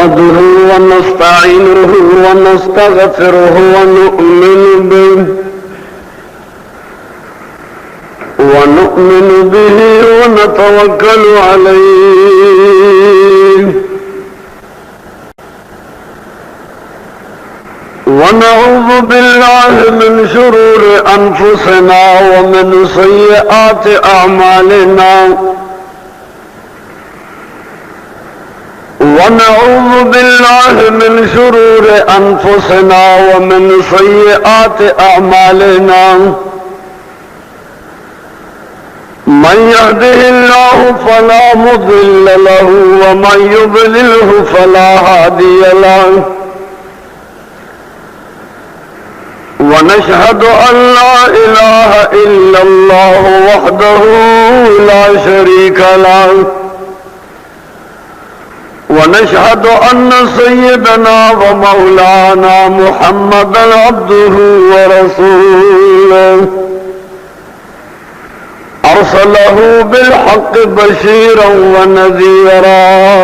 نحمده ونستعينه ونستغفره ونؤمن به ونتوكل عليه ونعوذ بالله من شرور أنفسنا ومن سيئات أعمالنا ونعوذ بالله من شرور أنفسنا ومن سيئات أعمالنا من يهده الله فلا مضل له ومن يضلله فلا هادي له ونشهد أن لا إله إلا الله وحده لا شريك له ونشهد أن سيدنا ومولانا محمدا عبده ورسوله أرسله بالحق بشيرا ونذيرا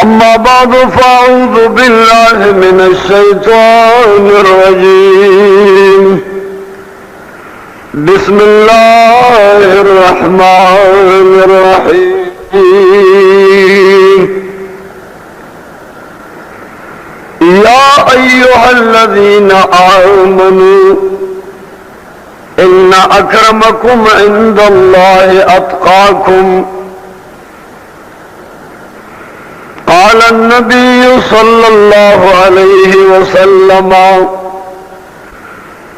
أما بعد فأعوذ بالله من الشيطان الرجيم بسم الله الرحمن الرحيم يا أيها الذين آمنوا إن أكرمكم عند الله أتقاكم قال النبي صلى الله عليه وسلم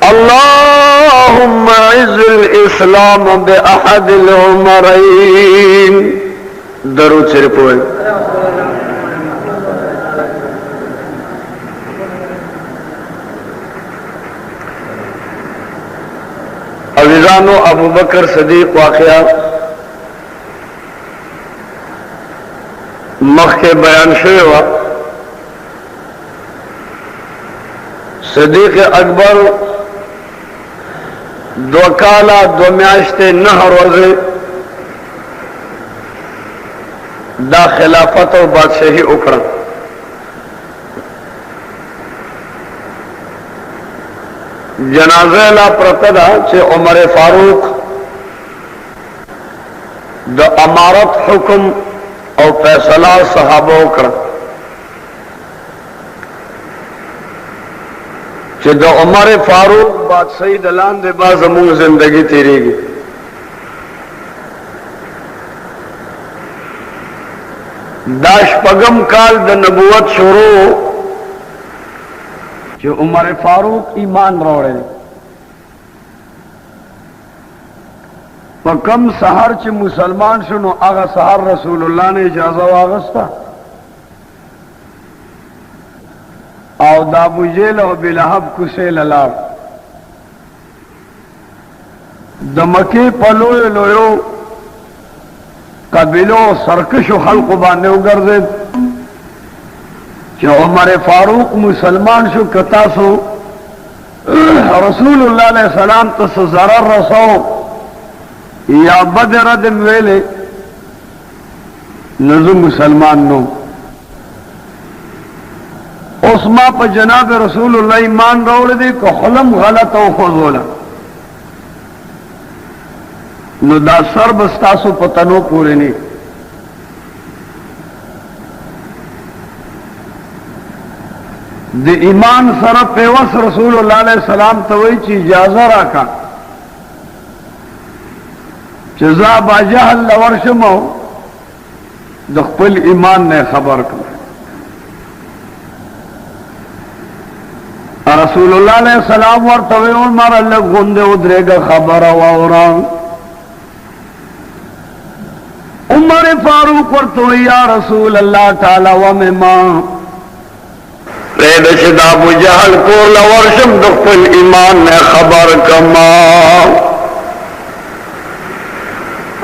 اللهم أعز الإسلام بأحد العمرين درود شریف ہوئے عزیزانو ابو بکر صدیق واقعہ مخ کے بیان شوی وا صدیق اکبر 2 کالا 2 میاشتے 9 روزے دا خلافت و بادشاہی اکڑا جنازہ لا پرتدا چھے عمر فاروق دا امارت حکم او فیصلہ صحابہ اکڑا چھے دا عمر فاروق بادشاہی دلان دے باز امون زندگی تیری گی داش پگم کال د نبوت شروع جو عمر فاروق ایمان روڑے پکم سحر چ مسلمان شنو آغا سحر رسول اللہ نے اجازہ واغستا او دا ابو جیل او بلہب کسے للاب د مکی پلوئے لویو قبیلو سرکش و خلق باندے اگرزید کہ عمر فاروق مسلمان شو کتاسو رسول اللہ علیہ السلام تس ضرر رسو یا بد ردم ویلے نزو مسلمان نو اس ما پا جناب رسول اللہ ایمان روڑ دی کہ خلم غلط او خوزولا نو دا سر بستاسو پتنو پوری نی دی ایمان سر پیوس رسول اللہ علیہ السلام توئی چی اجازہ راکا چزا با جہل لورشمو دخپل ایمان نے خبر کر رسول اللہ علیہ السلام ورطوئی عمر اللہ گندے ادرے گا خبر واوران عمر فاروق ورطوئی یا رسول اللہ تعالی ومما رید شد ابو جہل کو لورشم دخل ایمان نے خبر کما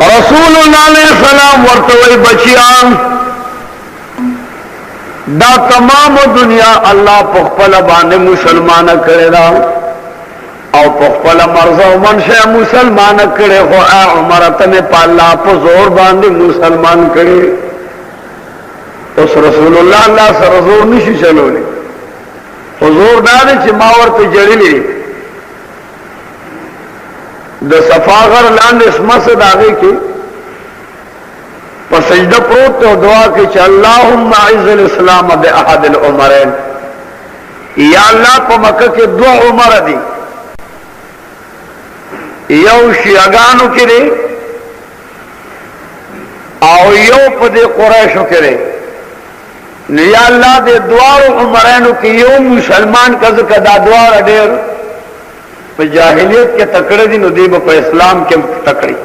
رسول اللہ علیہ السلام ورطوئی بچیان دا تمام دنیا اللہ پخپل بانے مسلمان کرے دا او پخپل مرضا و منشا مسلمان کرے خو اے عمرتن پا اللہ پا زور باندے مسلمان کرے اوس رسول الله سره زور نشي چلولی حضور داده چې ما ورته جړلې د صفاغر لاندې اسمسد هغه کې په سجده پروت او دعا کې چې اللهم اعز الاسلام باحد العمرين یا الله په مکه کې دوه عمر دي یو شیعاګانو کې دي او یو په دې قریشو کې دي نو یا الله دې دوار عمرانو کې یو مسلمان کزه کدا دوار ډېر په جاهلیت کې تکړه دي نو دې په اسلام کې تکړه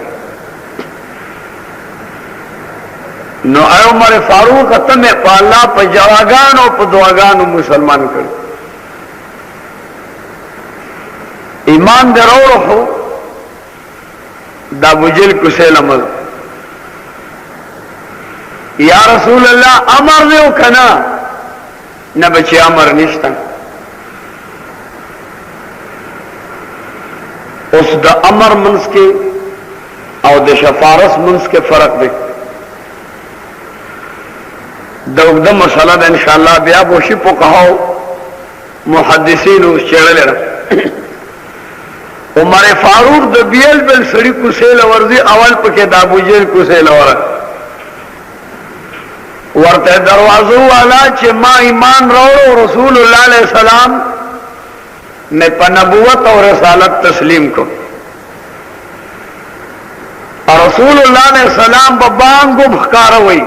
نو عمر فاروق ته په الله په جواګانو په دعاګانو مسلمان کړ ایمان دروړو دا بوجل کوسل عمل یا رسول الله امر دیو کنا نه بچي امر نشتا اوس د امر منس کې او د شفارس منس کې فرق دی د مسله ده ان شاء الله بیا بوشي فقهاو محدثین چړل عمر فاروق د بیل بل سړی کوسل ورزي اول پکې د ابو جهل کوسل ورته دروازو والا چې ما ایمان راوړو رسول الله علیه السلام نے په نبوت او رسالت تسلیم کو اور رسول الله علیه السلام په باندې مخکاره وای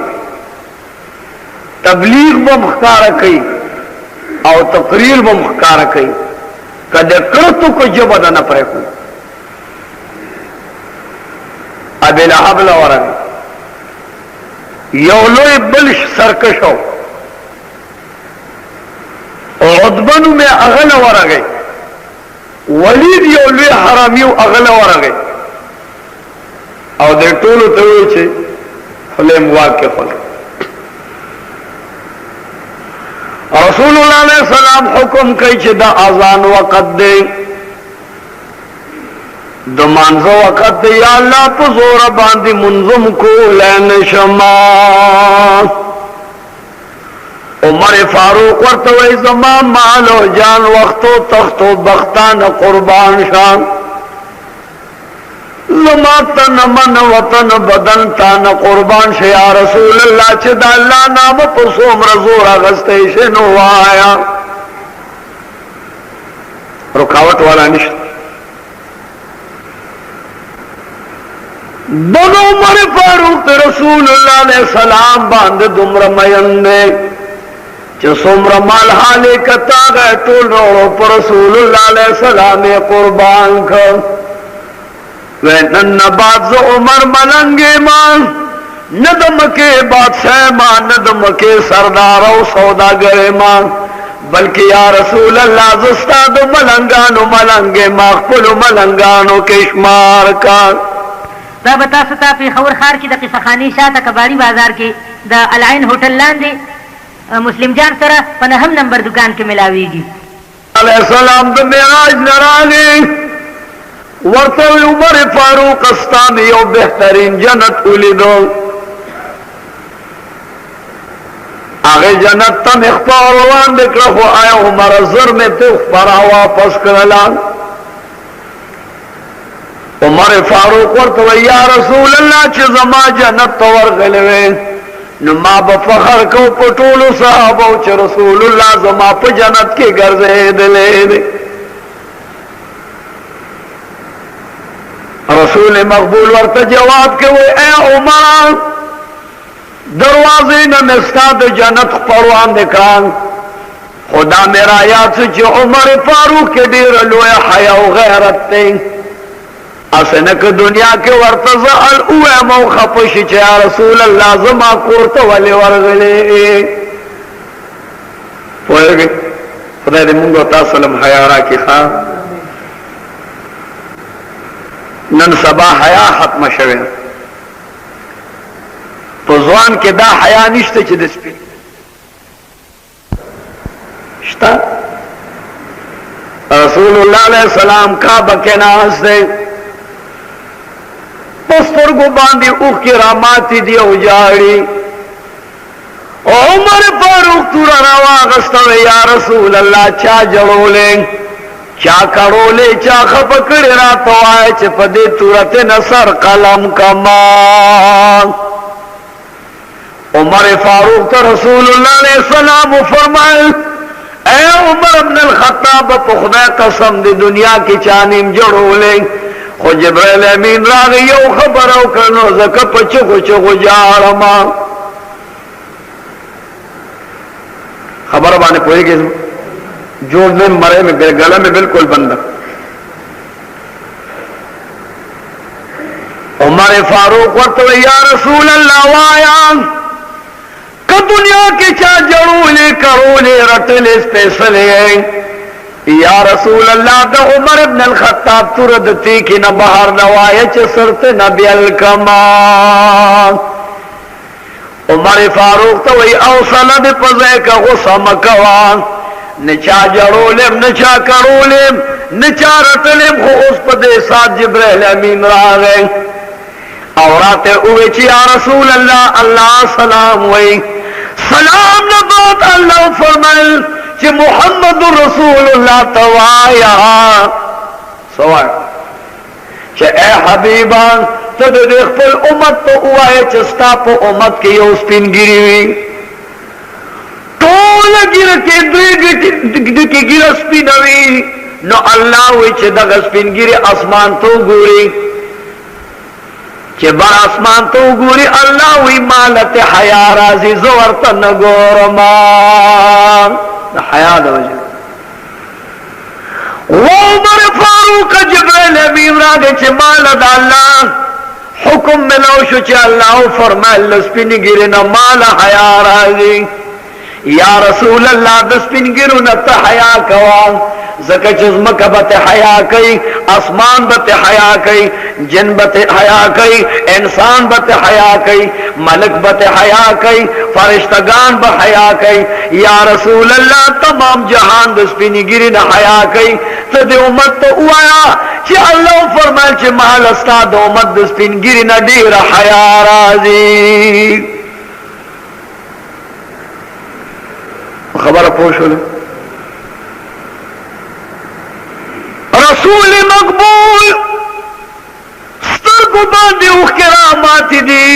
تبلیغ به مخکاره کوي او تقریر به مخکاره کوي کله کړتو کو جواب نه پرې کو ابي لهب لورن یو لوی بلش سرکشو عدبنو میں اغل ورغی ولید یو لوی حرامیو اغل ورغی او دې ټولو ته وی چې خلیم واقع خل رسول الله علیه السلام حکم کوي چې دا اذان وقت دی د مانزو وقت دی یا الله په زور باندې منظم کول نشما عمر فاروق ورته وای زما مال او جان وخت او تخت او بختان قربان شان زما تن من وطن بدن تان قربان شه یا رسول الله چې د الله نام په څومره زور غستې شنو وایا رکاوټ والا نشته دغه عمر فاروق رسول الله علیه السلام باندې دومره مینده چې څومره مال حاله کتا غټول ورو پر رسول الله علیه السلام قربان کړ ونن بعد ز عمر ملنګ ما ندم کې بادشاہ ما ندم کې سردار او سوداګر ما بلکې یا رسول الله زستا د ملنګانو ملنګ ما خپل ملنګانو کې شمار کا دا بتا ستا په خور خار کې د قصخانی شاته کباړي بازار کې د العين هوټل لاندې مسلم جان سره په 9 نمبر دکان کې ملاويږي علیہ السلام د معراج نراغي ورته عمر فاروق استان یو بهترین جنت ولیدو هغه جنت ته مخبار روان دکړه خو آیا عمر زر مې ته پر واپس کړلا عمر فاروق ورته یا رسول الله چې زما جنت ته ورغلې نو ما به فخر کو په ټولو صحابه چې رسول الله زما په جنت کې ګرځېدلې رسول مقبول ورته جواب کوي اے عمر دروازې نه مستاد جنت پروان دکان خدا میرا یاد چې عمر فاروق کې ډېر لوی حیا او غیرت دی اسنه که دنیا کې ورته زال او مو خپش چې یا رسول الله زما کوړته ولې ورغلې وایي خدای دې موږ تاسو سلام حیا راکړي ښا نن سبا حیا ختم شوه په ځوان کې دا حیا نشته چې د سپین شتا رسول الله علیه السلام کعبه کې ناشته پسترګو باندې اوخ کې راماتي دی او جاړي عمر فاروق تور راواغستو یا رسول اللہ چا جڑولے چا کڑولے چا خپکڑی راتو آئے چه پدی تورت نصر قلم کمان. عمر فاروق تو رسول اللہ علیہ السلام فرمائے اے عمر ابن الخطاب پا خدا قسم دی دنیا کی چانیم جڑولے خو جبریل امین راغی یو خبرو کرنو زکا پا چکو چکو جارما. خبر بانے پوئی گئی جو میں مرے میں گلہ میں بالکل بندہ. عمر فاروق ورطو یا رسول اللہ وایا کہ دنیا کے چا جڑولے کرولے رٹلے سپیسلے یا رسول اللہ دا عمر ابن الخطاب تردتی کی نہ بہر نوائے چسرت نبی الکمان. عمر فاروق تو وی اوصلہ دی پزے کا غصہ مکوان نچا جڑولیم نچا کرولیم نچا رٹلیم خو اس پدے ساتھ جبریل امین راغے اوراتے اوے چی یا رسول اللہ اللہ سلام وی سلام نبات اللہ فرمائل چی محمد رسول اللہ توایا سوائے چی اے حبیبان تو دیکھ پل امت تو اوائے چستا پو امت کی یو سپین گیری ہوئی طول گر کے دوی کی گر سپین ہوئی نو اللہ ہوئی چی دگ سپین گیری اسمان تو گوری چی بر اسمان تو گوری اللہ ہوئی مالت حیا رازی زورتا نگورمان حیا دو وجہ عمر فاروق جبریل امین راگے چی مالت اللہ حکم ملو شو چی اللہ فرمائے لسپین گیری نا مال حیا رازی یا رسول اللہ دسپین گیرو نتا حیا کوان زکا چزمک بت حیا کئی اسمان بت حیا کئی جن بت حیا کئی انسان بت حیا کئی ملک بت حیا کئی فرشتگان بحیا کئی یا رسول اللہ تمام جہان دسپین گیری نا حیا کئی تو دے امت تو اوایا چی اللہ فرمائے چی محل استاد امت دسپین گیری نا دیر حیا رازی. خبر پوچھو لے رسول مقبول سترگو باندی اوخ کراماتی دی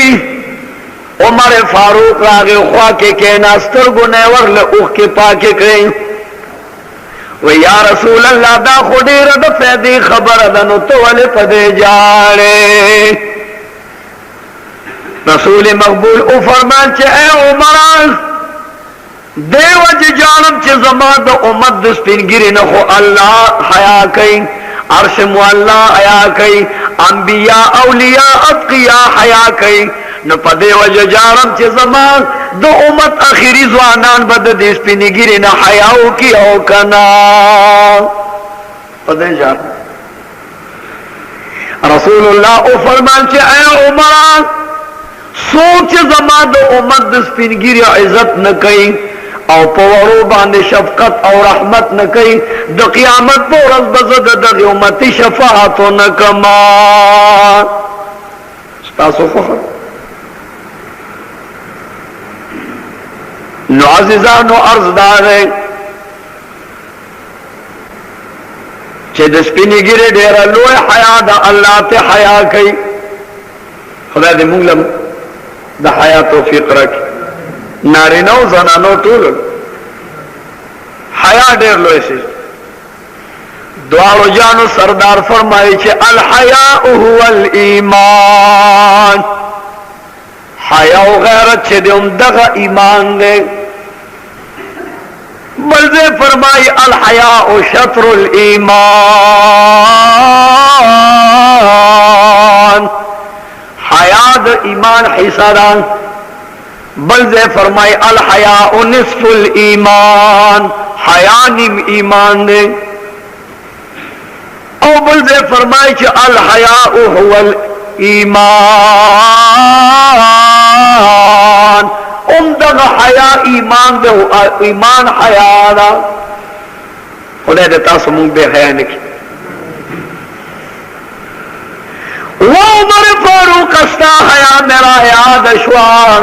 عمر فاروق راگے خواہ کے کہنا سترگو نیور لے اوخ کے پاکے کریں و یا رسول اللہ دا خودی رد فیدی خبر دنو تو والے پدے جارے. رسول مقبول او فرمان چے اے عمران دیو جی جانم چی زمان دا امت دسپین گیری نخو اللہ حیا کئی عرش مولا حیا کئی انبیاء اولیاء اتقیاء حیا کئی نو پا دیو جی جانم چی زمان دا امت اخیری زوانان بد دسپین گیری نا حیاو کی او کنا پا دی جانم رسول اللہ او فرمان چی اے عمران سوچ زمان دا امت دسپین گیری عزت نکئی او پورو باندې شفقت او رحمت نکئی د قیامت پر ورځ بزد د امتی شفاعت نکما. تاسو خو نو عزیزانو عرض دار چې د سپینې ګیرې ډېره لوی حیا د الله ته حیا کوي. خدای دې موږ له د حیا توفیق راکړي. نارینه او زنانو ټول حیا ډېر لوی شي. دواړو جانو سردار فرمایي چې الحیاء هو الایمان. حیا او غیرت چې دې دغه ایمان دی. بلدے فرمائی الحیاء شطر الایمان. حیا د ایمان حصہ دان. بلدے فرمائی الحیاء نصف الایمان. حیا نیم ایمان دے. او بلدے فرمائی کہ الحیاء هو الایمان. امدغ حیا ایمان دے. ایمان حیا دا. خدا دیتا سمون بے حیا نکی. وہ عمر فاروق استا حیا میرا یاد شوان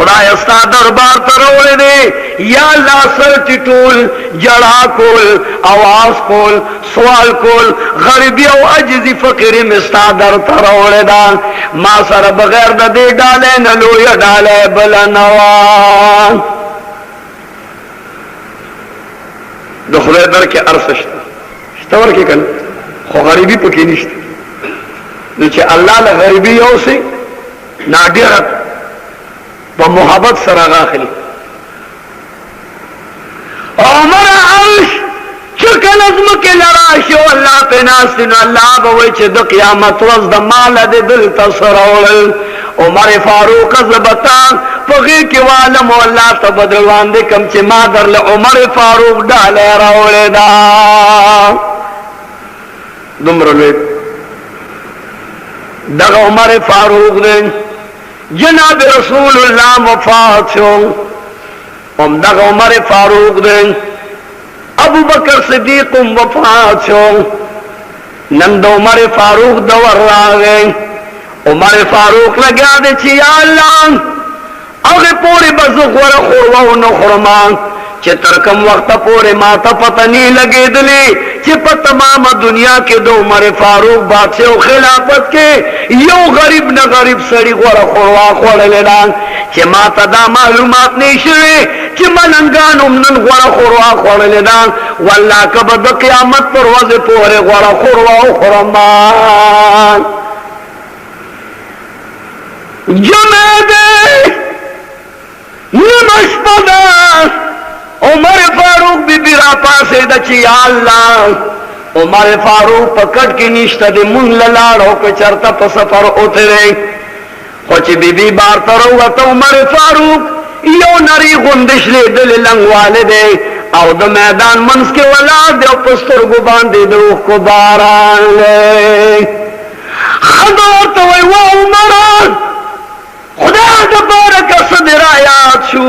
خدای استا دربار تروڑے دے یا اللہ سر ٹٹول جڑا کول آواز کول سوال کول غریبی او عجزی فقیری مستا در تروڑے دا ما سر بغیر دا دے ڈالے نلو یا ڈالے بلنوان دخلے در کے عرص شتور کے کن خو غریبی پکی نشتا نوچے اللہ لغریبی یو سے نادرت و محبت سراغا خلی عمر عرش چکل ازم کے لراشو اللہ پہ ناستن اللہ بوئی چھ دا قیامت وزد مال دے دل تصرول عمر فاروق زبطان پغی کی والم و اللہ تبدلوان دے کم چھ مادر لعمر فاروق ڈالے رولے دا دمرلوی دغ عمر فاروق دے جناب رسول اللہ وفات شو دغ عمر فاروق دے ابو بکر صدیق وفات شو نند عمر فاروق دور راگے عمر فاروق لگیا دے چی یا اللہ اگر پوری بزخور خورو نخرمان چھ ترکم وقت پورے ماتا پتہ نہیں لگے دلی چھ پا تمام دنیا کے دو عمر فاروق بادشاہ و خلافت کے یو غریب نہ غریب سڑی غورا خوروا خوڑ لینا چھ ماتا دا معلومات نہیں شوے چھ مننگان امنن غورا خوروا خوڑ لینا واللہ کبد قیامت پر وز پورے غورا خوروا خورمان جمع دے نمش پدا عمر فاروق بی بی را پاسے دا چی یا اللہ عمر فاروق پکڑ کی نشتہ دے من للاڑو کے چرتا پا سفر اترے خوچی بی بی بار تروتا عمر فاروق یو نری گندش لے دل لنگوالے دے او دا میدان منس کے ولاد دے پستر گو باندے دروخ کو باران لے خدورتا وی و عمران خدا دا بارک صدر آیات شو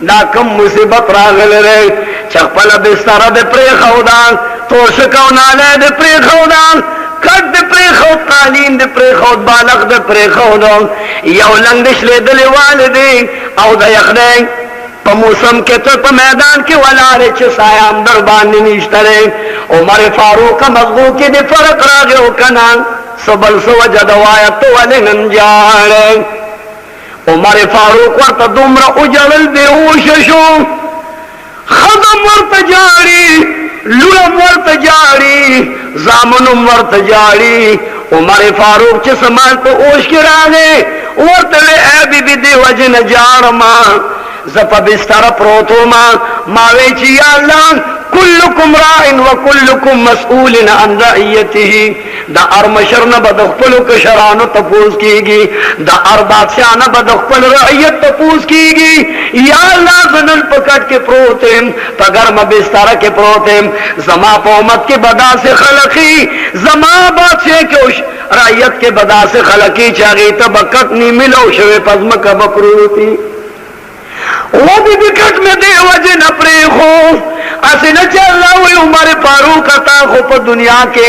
دا کم مصیبت راغل رے چخپل بستر دے پریخودان توشکو نالے دے پریخودان کٹ دے پریخود قالین دے پریخود بالغ دے پریخودان یو لنگش لے دلی والدی او دا یخدے پا موسم کے تو پا میدان کی والارے چھ سایام دربانی نیشترے عمر فاروق مضغو کی دے فرق راگے ہو کنان سبل سوجہ دوایت تو والے ننجارے عمر فاروق ورطا دمرا اجلل بیہوش شو خدم ورطا جاری لولم ورطا جاری زامنم ورطا جاری عمر فاروق چھ سمان پہ اوش کی راگے ورطا لے اے بی بی دی وجن جارما زپا بستر پروتو ماوے چی یا اللہ کلکم رائن و کلکم مسئول عن رعیته دا ارمشر نہ بدخپلو کشرانو تپوس کی گی دا اربادشاہ نہ بدخپل رعیت تپوس کی گی یا اللہ زنل پکٹ کے پروتیم پگرم بستر کے پروتیم زما پومت کے بدا سے خلقی زما بادشاہ کے رعیت کے بدا سے خلقی چاگی تبکت نی ملو شوے پزمک بپروتی وہ بھی بکٹ میں دے وجہ نہ پریخو ایسے نہ چل رہا ہوئی عمر فاروق عطا خوب دنیا کے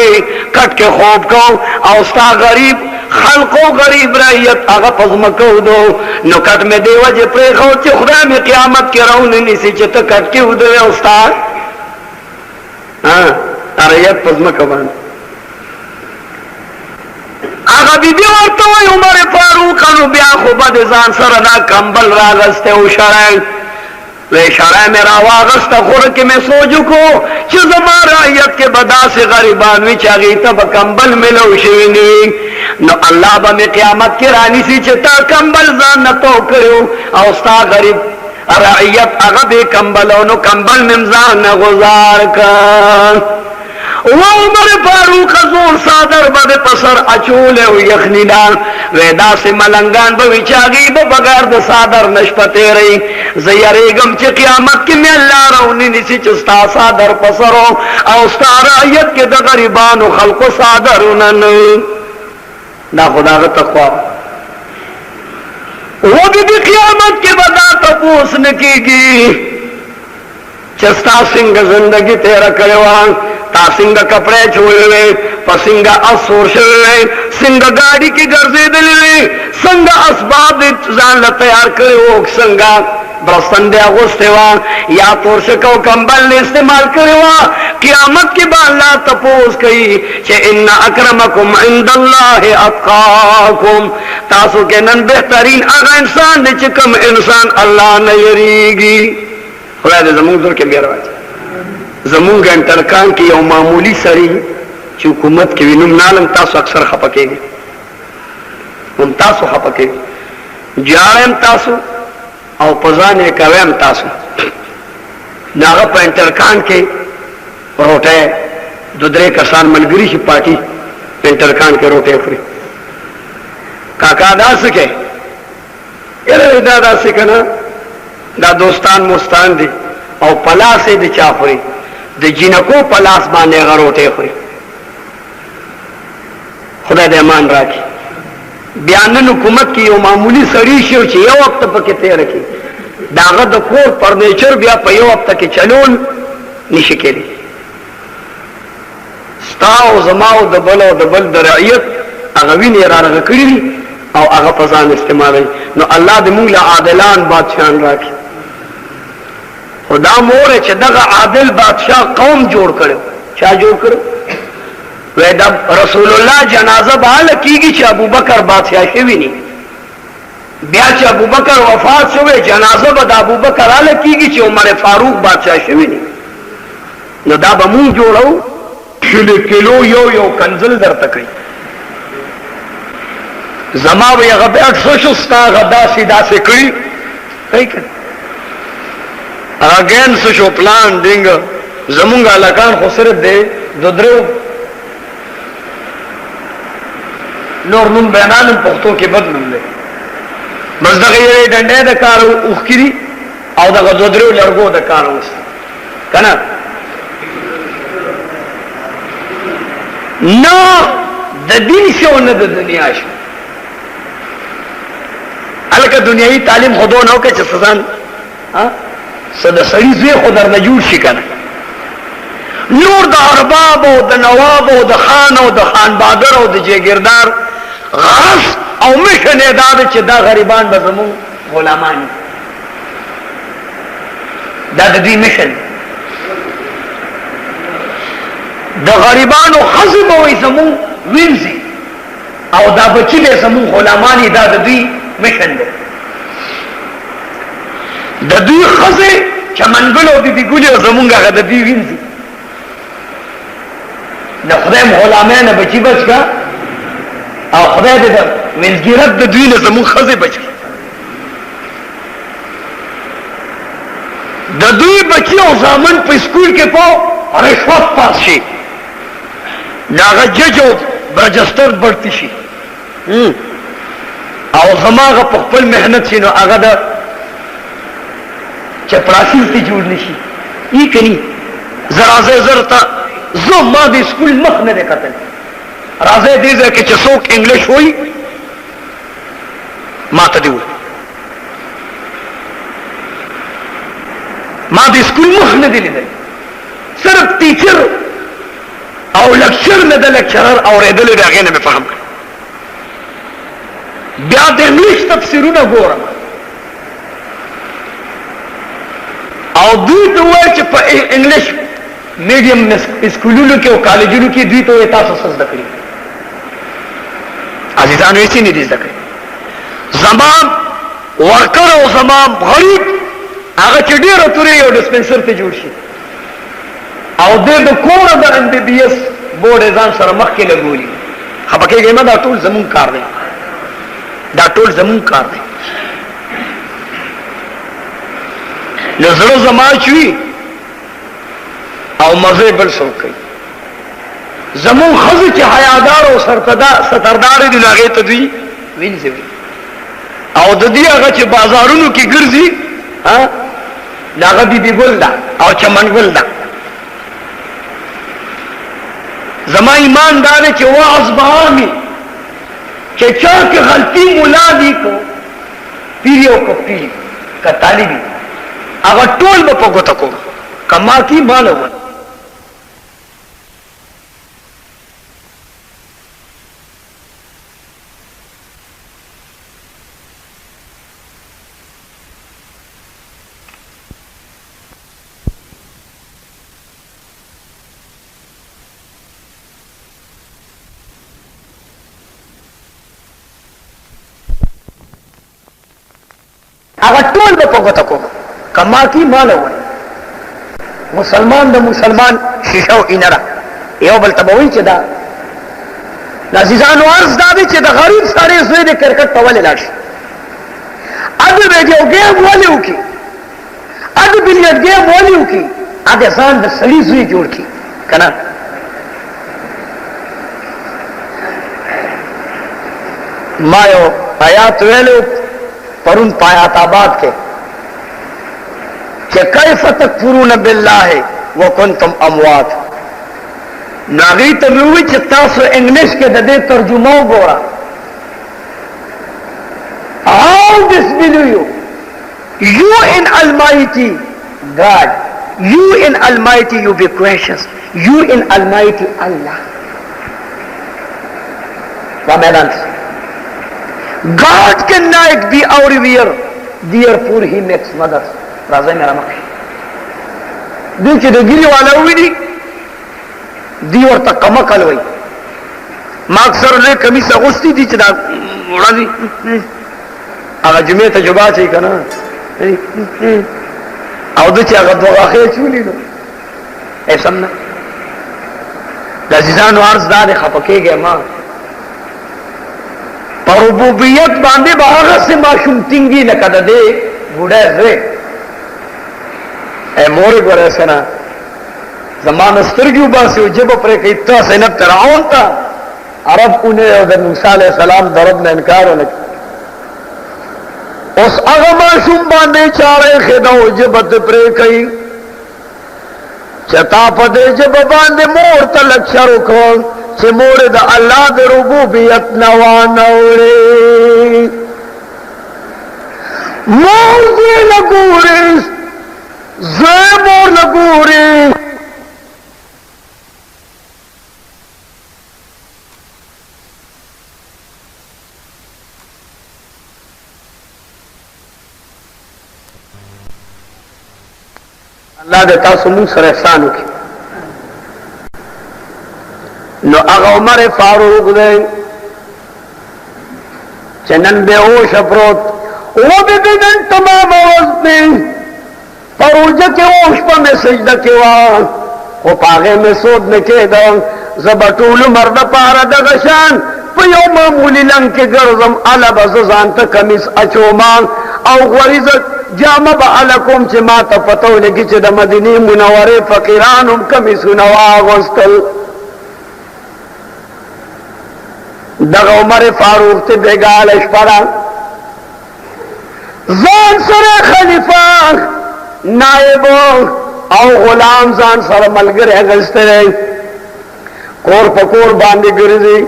کٹ کے خوب کو اوستا غریب خلقو غریب رعیت آغا پزمکو دو نو کٹ میں دے وجہ پریخو چی خدا میں قیامت کے رونی نیسی چی تو کٹ کے ہو دے اوستا رعیت پزمکو بند آغا بی بی ورطا ہوئی عمر فاروق انو بیا خوبا دیزان سرنا کمبل راگستے ہو شرائل وی شرائع میں راواغستا خور کے میں سوجو کو چھ زمان رعیت کے بدا سے غریبانوی چاگیتا با کمبل ملو شوینی نو اللہ با میں قیامت کی رانی سی چھتا کمبل زان نتو کرو اوستا غریب رعیت اغا بے کمبلو نو کمبل ممزان نگزار کر عمر فاروق زور صادر بد پسر اچولے و یخنیدان ویدا سے ملنگان بوچاگی بغیر د صادر نشپتے رہی زیریگم چی قیامت کی میں اللہ رونی نسی چستا صادر پسرو او ستا رعیت کے دا غریبان و خلق و صادرونن دا خدا کا تقوی وہ بھی قیامت کے بدا تپوس نکی گی چستا سنگ زندگی تیرا کروان تا څنګه کپڑے چولې پسنګا اسور شوی څنګه گاڑی کې ګرځېدلې څنګه اسباب ځان له تیار کړو څنګه برسنده اغوسته وا یا تورشکو کمبل استعمال کړو قیامت کې به الله تپوس کوي چې ان اکرمکم عند الله اتقاکم تاسو کې نن بهترین هغه انسان دی چې کوم انسان الله نه یریږي خدای دې زموږ در کې بیا راځي زمونږ انترکان کې یو معمولی سړی چې حکومت کې وینم نالم تاسو اکثر خپکیږي هم تاسو خپکیږي جاړم تاسو او پزانې کوم تاسو ناغه په انترکان کې روټه دو درې کسان ملګری شي پارټي انترکان کې روټه خوري کاکا داس کې یره دا داس کنه دا دوستان مستان دي او پلاسې دي چاپري د جنکو پلاس باندې غروټه خوري خدای دې ایمان راکړي بیان حکومت کې یو معمولی سړی شو چې یو وخت پکې تیر کی داغه د کور فرنیچر بیا په یو وخت کې چلون نشي کېږي ستاو زماو د بل او د بل د رعیت هغه ویني راغه کړی او هغه په ځان استعمالوي نو الله دې موږ له عادلان بادشاہان راکړي خدا مور چې دغه عادل بادشاہ قوم جوړ کړو چا جوړ کړو وې دا رسول الله جنازه بال کیږي چې ابوبکر بادشاہ شوی ني بیا چې ابوبکر وفات شوه جنازه به د ابوبکر ال کیږي چې عمر فاروق بادشاہ شوی ني نو دا به مونږ جوړو کلو یو کنزل درته کوي زما به هغه بیا څه ستا غدا سیدا سي کړی کوي اگین سشو پلان دینگ زمونگا لکان خو صرف دے دو درو نور نم بینانم پختو کی بد نم دے بس دا غیره ڈنڈے دا کارو اوخ کری او دا دو درو لرگو دا کارو است کنا نو دا دین شو نا دا دنیا شو الکا دنیای تعلیم خودو نو که چه سزان صد سړي زوی خو درنه جوړ شي کنه نور د ارباب او د نواب او د خان او د خان بادر او د جګیردار غرض او مشن اداد چې دا غریبان به زمون غلامان دا د دې مشن د غریبانو خزم او زمون وینځي او دا بچی به زمون غلامان دا د دې مشن دی د دوی خزه چمنګلو د دې ګولې زمونږه د دې وینځي د خدای غلامانه بچی بچا او خدای دې وینځګرت د دوی له زمون خزه بچي د دوی بچي او ځامن په سکول کې په رشوت پاس شي داغه ججو برجستر برتی شي او زماغه په خپل مهنت شنو هغه د چپراسیز تی جوړ نشي ای کني زرازه زرتا زو ما د سکول مخ نه کتل راځه دې ځکه چې څوک انګلیش وای ما ته دی ما د سکول مخ نه دی لیدل صرف ټیچر او لیکچر نه د لیکچرر اوریدل راغی نه فهم بیا د انګلیش تفسیرونه ګورم او دوی ته وایي چې په انګلیش میډیم سکولونو کې او کالجونو کې دوی ته تاسو څه زده کړی عزیزانو یې نه دي زده کړی زمان ورکر او زمان غریب هغه چې ډیره تورې یو ډسپنسر ته جوړ شي او د کور د ام بي بي اس بورډ ځان سره مخ کې لګولي خپکهږي ما دا ټول زمون کار دی دا ټول زمون کار دی لزړه زما چوي او مزه بل څوک کوي زمون خزه چې حیادار او ستردار دي لاغه ته دی وینځي او د دې هغه چې بازارونو کې ګرځي ها لاغه بي ګل دا او چمن ګل دا زما ایمان دار چې واعظ بهامي چې چا کې غلطي مولا دي کو پیریو کو پیری کا طالبي هغه ټول په پګو تکو کما کی مالو اگر ټول به په ګوته کوم کما کی مال وای مسلمان د مسلمان شیشه او اینره یو بل ته وایي چې دا عزیزانو عرض دا دی چې د غریب سړی زوی د کرکټ په ولې لاړ شي اګه به یو ګیم ولې وکړي اګه بلیټ ګیم ولې وکړي اګه ځان د سړي زوی جوړ کړي کنه ما یو آیات ویلو پرون پایات آباد کې کہ کیف تکفرون باللہ وکنتم اموات ناغی تبیوی چی تاسو انگلیش کے ددے ترجمہ گورا how disbelieve you in Almighty God, you in Almighty you be gracious, you in Almighty Allah. God cannot be everywhere, therefore he makes mothers. راځي مې رامخ دي چې د ګيري والا وې دي دی ورته کمکل وای ما اکثر له کمیس اغوستي دي چې دا وړاندې هغه جمعه ته جواب چي کنه او د چې هغه دوه اخر چولې نو ایسم نه د عزیزانو عرض دار خپکیږي ما پر ربوبیت باندې باغه سه ما شومټینګي لکه د دې بوډه زه اے مور گورے سنا زمان استرگیو باسی و جب پر ایک اتنا سینب تراؤن تا عرب انہیں اور موسیٰ علیہ السلام درب نے انکار ہونے اس اغما شم باندے چارے خداو جبت پر کئی چتا پدے جب باندے مور تلک شروع کھون چھ مورد اللہ در ربوبیت نوانوڑے مور دے لگوریس زمور لګوري الله دې تاسو موږ سره احسان وکړي نو هغه عمر فاروق دې چنن به او شپروت او به دې تمام وځي پروجه کې اوش په مې سجده کې وا او پاغه مې سود نه کېدم زبټول مرد پاره د غشان په یو معمولی لنګ کې ګرځم الا بزان ته کمیس اچومان او غریز جامه به الکم چې ما ته پتو لګی چې د مدینه منوره فقیرانم کمیسونه واغستل دغه عمر فاروق ته بیګال شپرا ځان سره خلیفہ نائب او غلام ځان سره ملګری اغسته کور په کور باندې ګرځي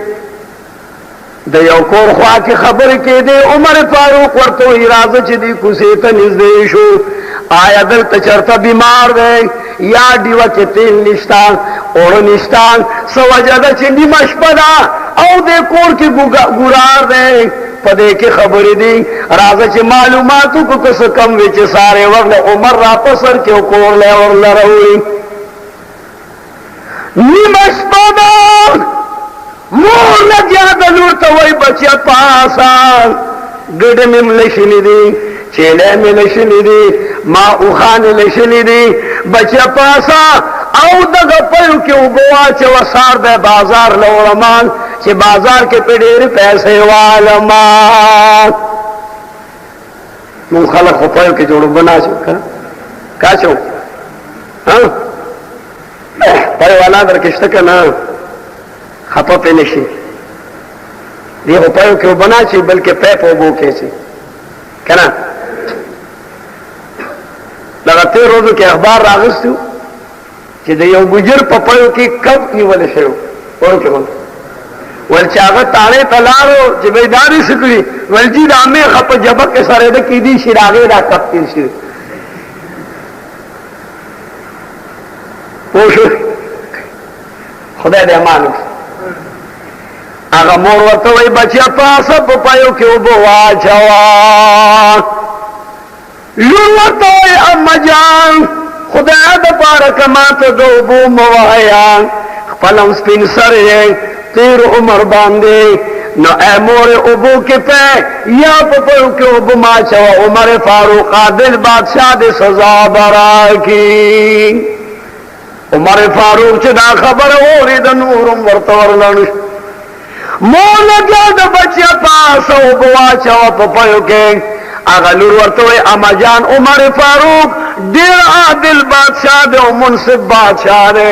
د یو کور خوا کې خبرې کېده عمر فاروق ورته اراده چې دی کوسې ته نږدې شو آیا دلته چرته بیمار دی یا دیوه کې تیل نشتا اوړه نشتا سوجده چې نیمه شپه ده او د کور کې ګورار دی پدې کې خبرې دي راځه چې معلوماتو کو کس کم وی چې ساره وغله عمر را پسر کې کور له اور لروي نیمشپا مور لګیا د لور ته وای بچیا پاسا ګډ مې ملشلې دي چيله مې لشلې دي ما او خان لشلې دي بچیا پاسا او دغه پيو کې وګوا چې وسار د بازار لورمان چې بازار کې په ډېر پیسې والما مون خلک په پيو کې جوړو بنا شو کاچو ها پای والا درکشته کنه خپه په نشي دی په پيو کې بنا شي بلکې په وګو کې شي کنه لغته روزو کې اخبار راغستو چې د یو ګجر په پيو کې کب نیول شو ورته ولچاغه تاړه تلارو چې بیداری سکړي ولجی رامه خپ جبک کې سره د کې دي شراغه را کپ تیر شي پوښ خدای دې امان هغه مور ورته وای بچیا پاسه په پایو کې وبو واچوا لور ورته وای اما جان خدای د بارک ما ته دوبو موایا خپل سپین سره تیر عمر باندې نو اے مور ابو کے پہ یا پپو کے ابو ما چوا عمر فاروق عادل بادشاہ دے سزا برا کی عمر فاروق چدا خبر ہو رہی دا نورم ورطور لنش مولا گیا دا بچیا پاس ابو ما چوا پپو کے اغلور ورطوئے اما جان عمر فاروق دیر عادل بادشاہ دے و منصب بادشاہ دے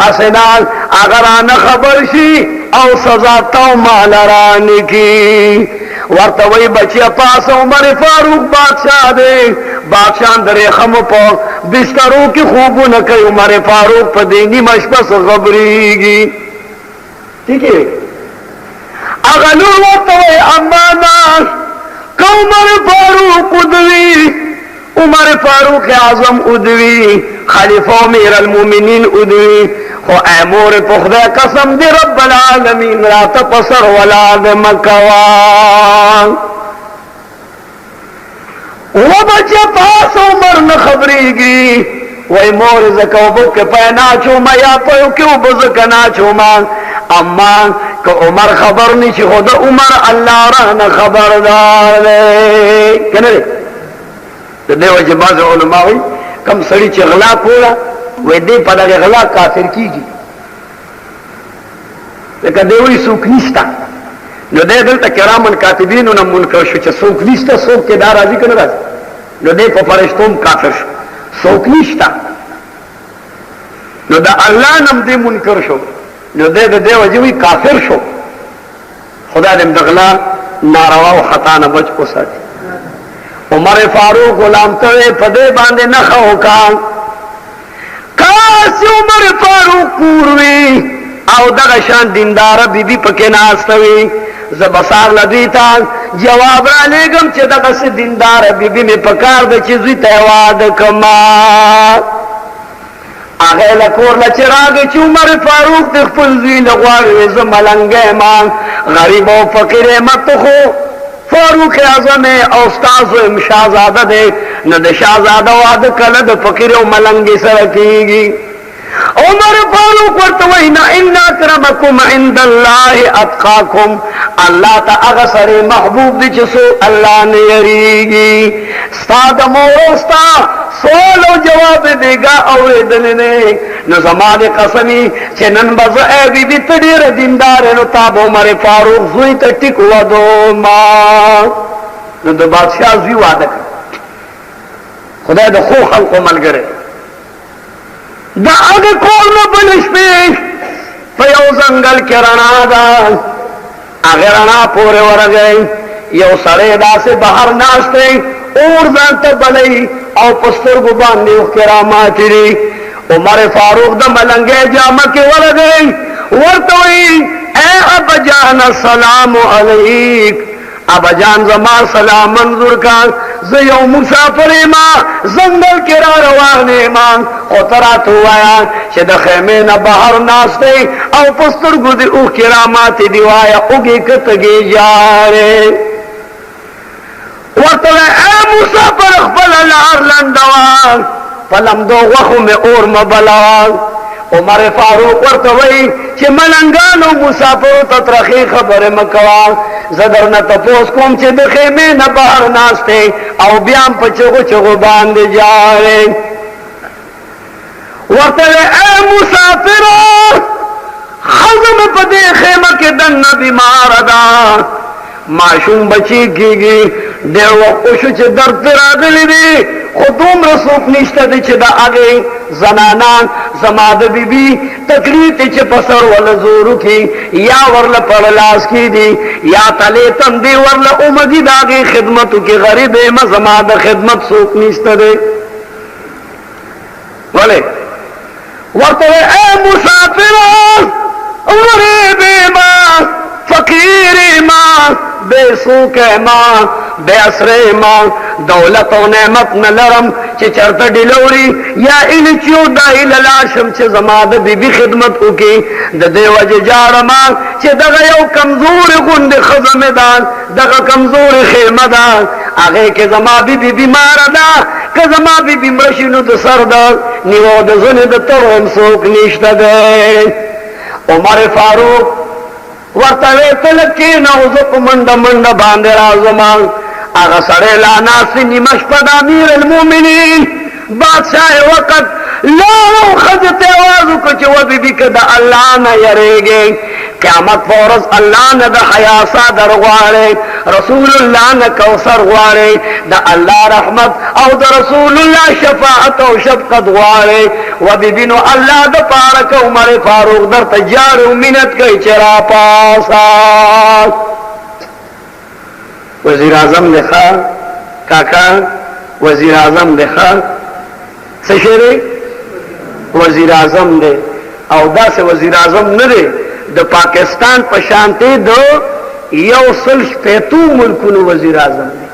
اسنال اگر آنا خبر شی او سزا تو مالرانی کی ورطوئے بچیا پاس عمر فاروق بادشاہ دے بادشاہ در خم پا بستروں کی خوبو نکی عمر فاروق پا دینی مشبس غبری گی ٹھیک ہے اغلور ورطوئے امانا عمر فاروق ادوی عمر فاروق اعظم ادوی خلیفہ امیر المومنین ادوی خو اے مور پخدے قسم دی رب العالمین را تپسر ولاد مکوان وہ بچے پاس عمر نخبری گی وی مور زکو بک پینا چوما یا پیو کیوں بزکنا چوما اما کہ عمر خبر نہیں چی خود عمر اللہ رہنا خبردار لے کنے دے دے وجہ باز علماء ہوئی کم سڑی چی غلا پورا وی دے پڑا گے غلا کافر کی گی لیکن دے وی سوک نیستا نو دے دلتا کرامن کاتبین انم منکر شو چی سوک نیستا سوک کے دار آزی کنے راز نو دے پا پرشتوم کافر شو سوک نیستا نو دا اللہ نم دے منکر شو نو دے دے وجوی کافر شو خدا دم دغلا ناروا و خطا نہ بچ کو ساتھ عمر فاروق غلام توے پدے باندے نہ خو کاس عمر فاروق پوروی او دغه شان دیندار بی بی پکې ناستوي زبصار لدیتا جواب را لګم چې دغه سي دیندار بی بی می پکار د چې زوی ته واد کما آغه لکور لچراغ چې عمر فاروق د خپل زوی لغواړي ز ملنګ ما غریب او فقیر متخو فاروق اعظم او استاد او شاهزاده دے نو د شاهزاده واد کله د فقیر او ملنګ سره کیږي عمر فاروق ورته وینا ان اکرمکم عند الله اتقاکم الله تا هغه سره محبوب دي چې سو الله نه یریږي استاد موستا سوال او جواب دیگا اوریدل نه نو زمانه قسمی چې نن بز ای بی بی تډیر دیندار نو تاب عمر فاروق زوی ته ټیک ودو ما نو د بادشاہ زوی واده خدای د خو خلق ملګری دا هغه کول نه بلش په یو ځنګل کې رڼا ده هغه رڼا پورې ورغی یو سړی داسې بهر ناشته اور ځان ته بلې او پسترګو باندې کرامات لري عمر فاروق د ملنګې جامه کې ورغی ورته وی اے ابا جان السلام علیک ابا جان زما سلام منظور کا زه یو مسافر ما زنګل کې را روان ما او ترات وایا چې د خیمه نه بهر ناشته او پسترګو د او کرامات دی وایا اوګه کتګي جاره ورته اے مسافر خپل لار لندوان فلمدو وخو میں اور مبلان عمر فاروق ورته وی چې ملنګانو مسافر ته ترخی خبره مکوا زدر نه تپوس کوم چې د خیمه نه بهر ناشته او بیا په چغو چغو باندې جاره ورته اے مسافر خزم په دې خیمه کې دنه بیمار ده معشوم بچی کیږي ډېر وخت شو چې درد راغلی دی خو دومره څوک نشته دی چې د هغې زنانان زما د بیبي تکلیف دی چې په سر ورله زورو کې یا ورله پر لاس کې دي یا تلې تندې ورله اومدي د هغې خدمتو کې غریب یم زما د خدمت څوک نشته دی ولې ورته اے مسافر غریب یم فقیر یم بے سوک ما بے اسر ما دولت و نعمت نلرم چه چرت ڈلوری یا ان چیو دائی للاشم چه زماد بی بی خدمت اکی دا دیو جارما چه دغا یو کمزور گند خزمدان دغا کمزور خیمدان آگے که زما بی بی بیمار دا که زما بی بی مرشنو دا سر دا نیو دا زن دا ترم سوک نیشتا دے عمر فاروق ورته ته لکې نه زه په منډه منډه باندې راځم هغه سړی لا ناست نیمه شپه د امیر المؤمنین بادشاہ وقت لاړو ښځې ته آواز وکړو چې و بیبي که د الله نه یریږې قیامت په ورځ الله نه د حیا څادر غواړئ رسول الله نه کوثر غواړئ د الله رحمت او د رسول الله شفاعت او شفقت غواړئ و بیبي نو الله د پاره که عمر فاروق درته جاړي او منت کوي چې راپاسه وزیر اعظم دی ښه کاکا وزیر اعظم دی ښه څه شی دی وزیر اعظم دی او داسې وزیر اعظم نه دی د پاکستان په شانتي د 160 ملکونو وزیر اعظم دی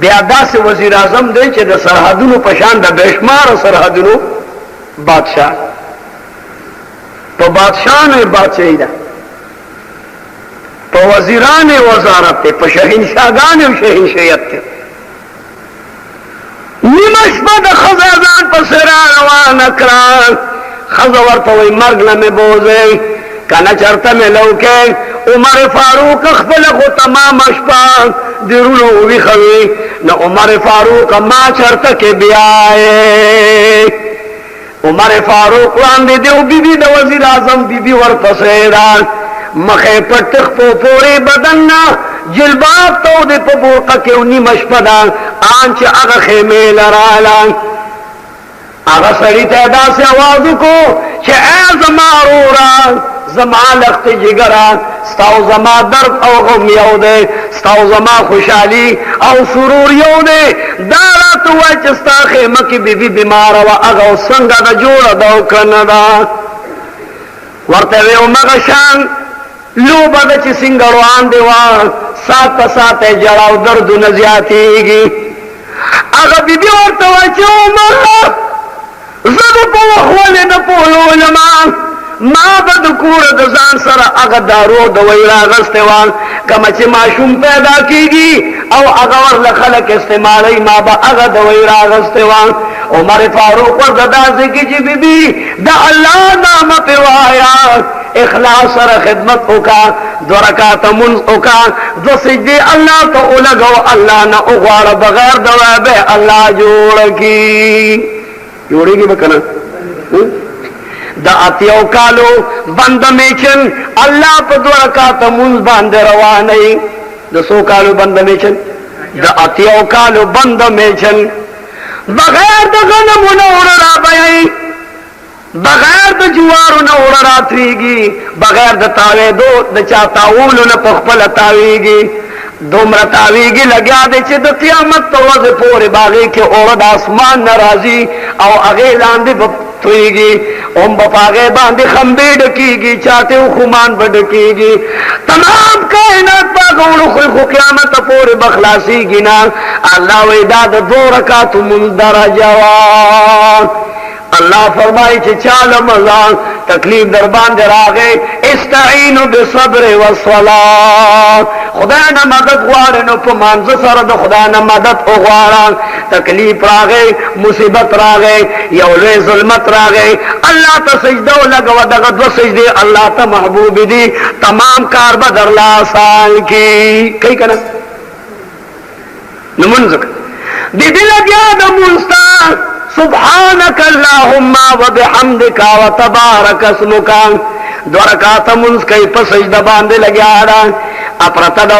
بیا داسې وزیر اعظم دی چې د سرحدونو په شان د بېشمار سرحدونو بادشاہ په بادشاہانو بادشاہي ده په وزیرانو وزارت ته په شهنشاهګانو شهنشاهیت ته نیمه شپه د ښځه ځان پسې را روانه کړه ښځه ورته وایي مرګ نه مې بوځئ که نه چېرته مې لوکې عمر فاروق خپله خو تمامه شپه د رونو ویښه وي نو عمر فاروق ما چېرته کې بیایې عمر فاروق وړاندې دی او بیبي د وزیر اعظم بیبي ورپسې ده مخې په تخپو پورې بدن نه جلباب تو دې په بورقه کې او نیمه شپه ده آن چې هغه خیمې لراله هغه سړي ته داسې اواز وکړو چې ای زما وروره زما لخت جګره ستا او زما درد او غم یو دی ستا او زما خوشحالي او سرور یو دی دا راته وایه چې ستا خیمه کې بیبي بیماره وه هغه څنګه ده جوړه ده او که نه ده ورته وی همغه شان لوبه ده چې څنګه روان دی وه ساته ساته جړه او دردونه زیاتېږي هغه بیبي ورته وایي چې عمر زه د په وخت ولې نه پوهېږم ما به د کوره د ځان سره هغه دارو دوی راغستې وه کومه چې ماشوم پیدا کېږي او هغه ورله خلک استعمالوي ما به هغه دوی راغستې وه عمر فاروق ورته داسې کې چې بیبي د الله نامه پې وایه اخلاص سره خدمت وکا 2 رکعاته منځ وکا 2 سجدې الله ته ولګو الله نه وغواړه بغیر د وابه الله جوړ کی جوړېږي به کنه د اتیو کالو بند میچن الله په 2 رکعاته منځ باندې روانه د 100 کالو بند میچن د اتیو کالو بند میچن بغیر د غنمونو را بیاي بغیر د جوارو نه وړه راتویږي بغیر د تاوېدو د چا تاولو نه په خپله تاویږي دومره تاویږي لګیا دی چې د قیامت په ورځې پورې باغې کې اوړه د اسمان نه راځي او هغې لاندې به تویږي هم به په هغې باندې خمبې ډکېږي چاته خمان به ډکېږي تمام کائنات په هغه وړو خوري خو قیامت پورې به خلاصېږي نه الله وایي دا د 2 رکعاتو مونځ درجه وه اللہ فرمائی چې چاله مزان تکلیف در باندې راغی استعینوا بالصبر والصلاة خدای نه مدد غواړئ نو په مانځه سره د خدای نه مدد وغواړه تکلیف راغی مصیبت راغی یو لوی ظلمت راغی الله ته سجده ولګوه دغه 2 سجدې الله ته محبوب دي تمام کار به درله آسان کړي کوي که نه نو مونځ بیبي لګیا د مونځ ته سبحانك اللهم وبحمدك وتبارك اسمك 2 رکعاته منځ کوي په سجده باندې لګیا ده اپرته دو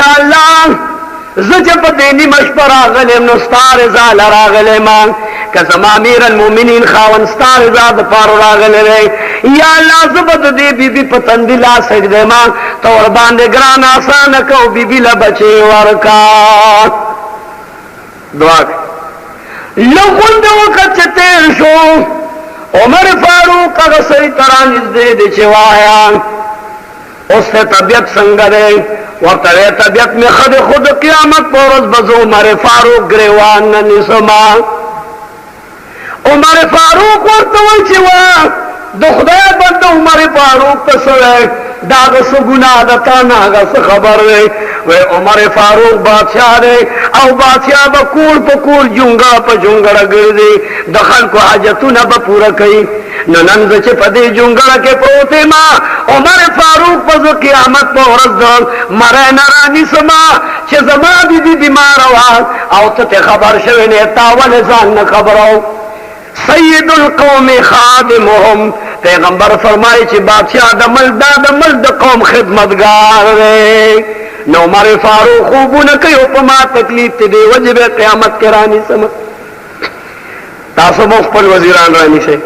یا الله زه چې په دې نیمه شپه راغلم نو ستا رضا له راغلم که زما امیر المؤمنین خاوند ستا رضا دپاره راغلی یا الله زه به د دې بیبي په تندي لاس سجدم ته ورباندې ګران اسانه کو بیبي له بچې ورکا دعا لغوند وقت چې تیر شو عمر فاروق هغه سړي ته رانږدې دی چې وایا اوس ته طبیعت څنګه دی ورته ویې طبیعت مې ښه دی خو د قیامت په ورځ به زه عمر فاروق ګریوان نه نیسم عمر فاروق ورته وایي چې وا د خدای بنده عمر فاروق ته څه داغ سو گناہ دتا ناغ سو خبر دے وے عمر فاروق بادشاہ دے او بادشاہ با کور پا کور جنگا پا جنگڑا گردے دخل کو حاجتو نبا پورا کئی نننز چھ پدی جنگڑا کے پروتے ما عمر فاروق پزو قیامت پا ورز دل مرے نرانی سما چھ زما بی بی بیمار آواز او تے خبر شوینے تاول زان نخبر آو سید القوم خادمهم پیغمبر فرمائی چی بادشاہ دمل دا قوم خدمتگار رے نو عمر فاروق خوبو نکی اپما تکلیف تی دے وجب قیامت کرانی سمت تاسو مخبل وزیران رانی سے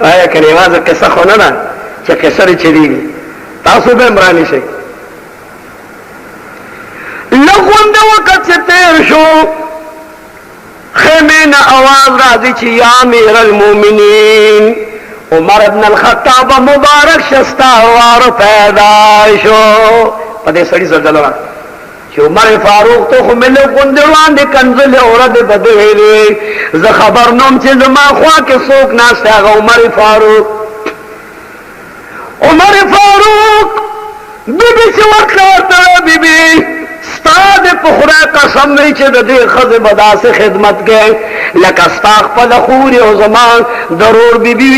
آیا کنی واضح قصہ خونا نا چا قصری چلی گی تاسو بیم رانی سے لغون دا وقت سے تیر شو خیمین آواز راضی چی یا امیر المومنین عمر ابن الخطاب مبارک شستاوار پیدایشو پدے سڑی زلزلہ چی عمر فاروق تو خملو کندروان دے کنزل عورد بدویلے ز خبر نوم چی زما خواہ کے سوک ناستا گا عمر فاروق بی بی سی وقت لورتا بی بی استاد پخرا قسم نہیں چھ دے خز بدا سے خدمت گئے لکا استاق پل خوری او زمان ضرور بی بی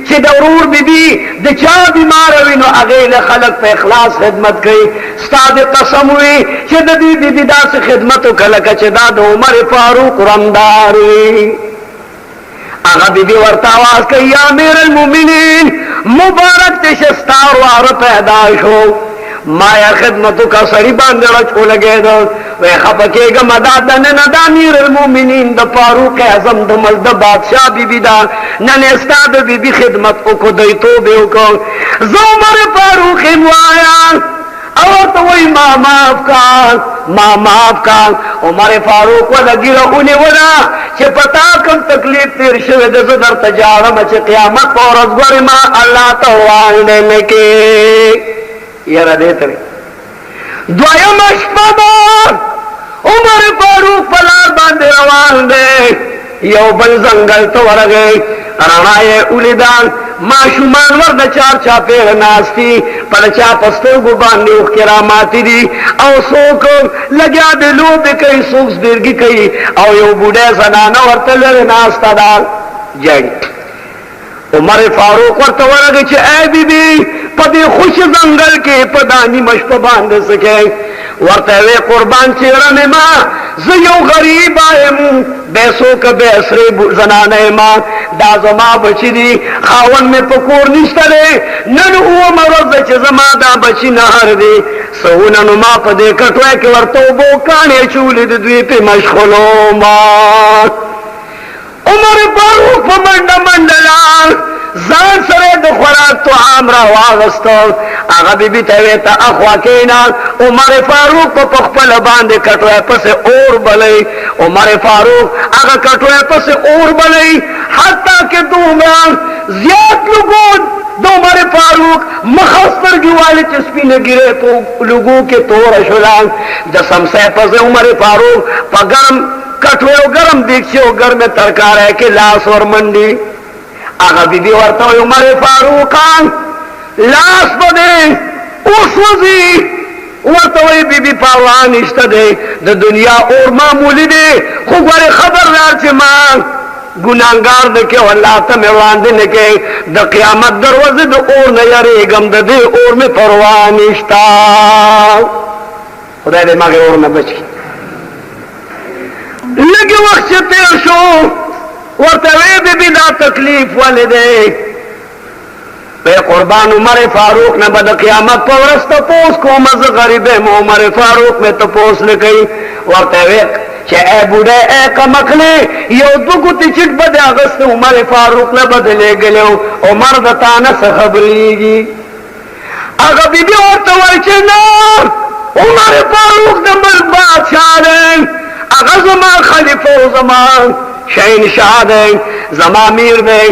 چھ ضرور بی بی دے چا بیمار وینو اغیل خلق پہ اخلاص خدمت گئی استاد قسم ہوئی چھ دے بی بی دا سے خدمتو کلکا چھ دا دو عمر فاروق رمداری آغا بی بی ورطا آواز کہ یا امیر المومنین مبارک تشستار وار پیداش ہو مایا خدمتو کا سری باندڑا چھو لگے دو وے خبکے گا مدادا نندا امیر المومنین دا فاروق اعظم دا ملد بادشاہ بی بی دا نن استاد بی بی خدمت کو دیتو بے کو زومر فاروق موایا اور تو وہی ماں معاف کان عمر فاروق والا گیرہ انہیں ولا چھ پتا کم تکلیف تیر شوید زدر تجارم چھ قیامت پورت گوری ماں اللہ توان دینے کے یرہ دیتے رہے دوائم اشپدار عمر فاروق پلار باندے روان دے یو بل زنگل تو ورگئے رنائے اولیدان معشومان ورد چار چاپے ناستی پر چا پستر گو باندے اخ کراماتی دی او سوک لگیا دے لو بے کئی سوکس درگی کئی او یو بوڑے زنانا ورطلر ناستا دار جائیں عمر فاروق ورطا ورگے چھے اے بی بی پدی خوش زنگل کے پدانی مشپ باندے سکے ورطا وے قربان چیرہ میں ماں زیو غریب آئے بیسو کا بیسری زنانے ماں دازما بچی دی خاون میں پکور نشتا دے ننو او مرض چی زما دا بچی نہر دی سوننو ما پدے کٹوئے کے ورطو بو کانے چولی دی دوی پی مشخلو ماں عمر فاروق پا منڈلان زان سرے دو خوراک تو عام را واغستو آغا بی بی تاویتا اخوا کینا عمر فاروق پا پخپل باندے کٹوئے پس اور بلئی عمر فاروق آغا کٹوئے پس اور بلئی حتیٰ کہ دومران زیاد لگون دو عمر فاروق مخصر گیوالی چسپینے گرے تو لگوں کے طور شلان جسم سے پس عمر فاروق پا گرم کٹوئے و گرم دیکھچے و گرم ترکار ہے کہ لاس اور منڈی آغا بی بی ورطا ہوئی عمر فاروقان لاس بدے اس وزی ورطا ہوئی بی بی پاوان اشتا دے دا دنیا اور معمولی دے خوبار خبردار چے ماں گناہگار دکے واللہ تمیوان دے نکے دا قیامت دروازے دا اور نیارے گم دا دے اور میں پروان اشتا خدا دے ماں کے اور میں بچ کی لگے وقت سے تیر شو ورطوے بی دا تکلیف والے دے بے قربان عمر فاروق نے بدا قیامت پورس تپوس کو مز غریب عمر فاروق میں تپوس لکئی ورطوے چھے اے بوڑے اے کمکلے یو دو گتی چٹ بدے اغسط عمر فاروق نے بدلے گلے عمر دتانا سخبری گی اگا بی بی ورطوے چھے نا عمر فاروق نے مل بادشاہ دیں اگا زمان خلیفہ زمان شہین شاہ دیں زمان میر دیں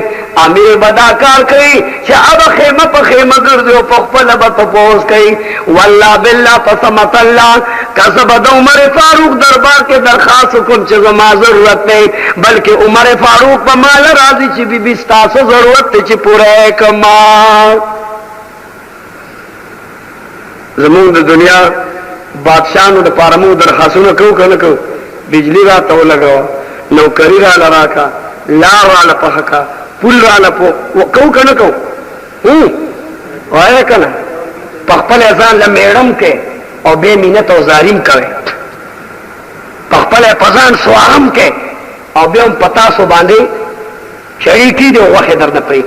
امیر بدا کار کوي چې اب خیمه په خیمه ګرځي او په خپل به تپوس کوي. والله بالله قسمت الله کسب د عمر فاروق دربار کې درخواست کوم چې زما ضرورت نه بلکې عمر فاروق په مال راضي چې بي بي ستاسو ضرورت ته چې پوره کما. زموږ د دنیا بادشاہانو د پاره مو درخواستونه کوو کنه کوو. بجلی را ته لګاو، نوکری را لراکا، لار را لپخکا، پول را لپو کوو کنه کوو. وای کنه په خپل ځان له میړم کې او به مینت او زاریم کوي، په خپل پزان سوارم کې او به هم پتا سو باندې شریکی دی وخت درنه پرې